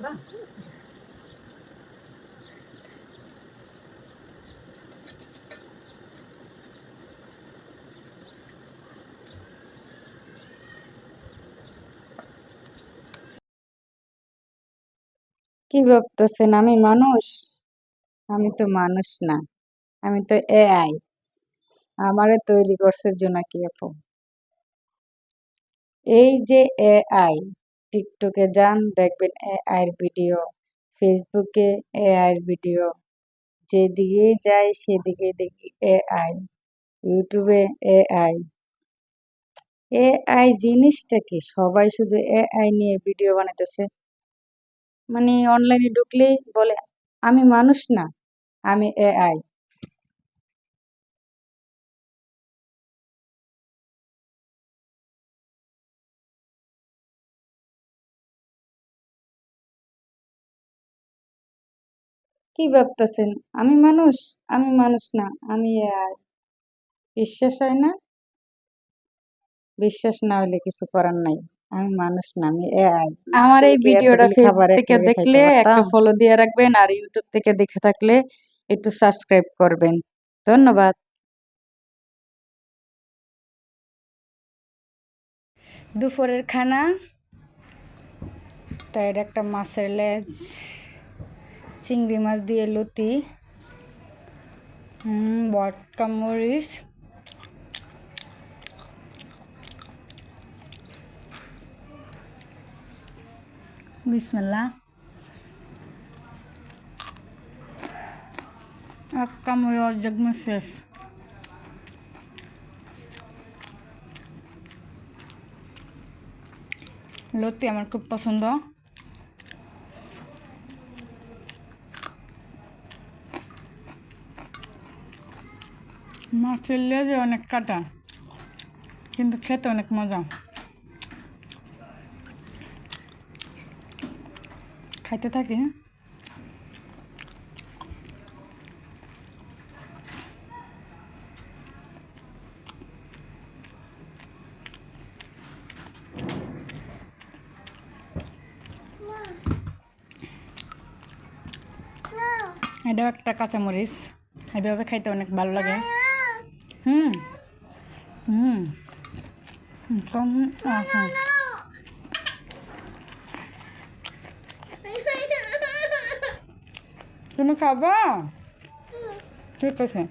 কি ভাবতেছেন আমি মানুষ? আমি তো মানুষ না, আমি তো এআই। আমারে তৈরি করছে জোনাকি আপু। এই যে এআই, টিকটকে যান দেখবেন এআই এর ভিডিও, ফেসবুকে এআই এর ভিডিও, যেদিকে যাই সেদিকে দেখি এআই, ইউটিউবে এআই। এআই জিনিসটা কি? সবাই শুধু এআই নিয়ে ভিডিও বানাইতেছে। মানে অনলাইনে ঢুকলেই বলে আমি মানুষ না, আমি এআই। কি ভাবতেছেন আমি মানুষ? আমি মানুষ না, আমি এআই। বিশ্বাস হয় না? বিশ্বাস না হইলে কিছু করার নাই। আমি মানুষ না, আমি এআই। আমার এই ভিডিওটা ফেসবুক থেকে দেখলে একটা ফলো দিয়ে রাখবেন, আর ইউটিউব থেকে দেখে থাকলে একটু সাবস্ক্রাইব করবেন। ধন্যবাদ। দুপুরের খানা, এটা একটা মাছের লেজ, চিংড়ি মাছ দিয়ে লতি, বটকা মরিচ, বিসমিল্লাহ। এক কামড়ে অর্ধেক শেষ। লতি আমার খুব পছন্দ। মাছের লেজে অনেক কাটা, কিন্তু খেতে অনেক মজা। খাইতে থাকি। এটাও একটা কাঁচামরিচ, এভাবে খাইতে অনেক ভালো লাগে। হুম হুম তুমি খাবা? ঠিক আছে।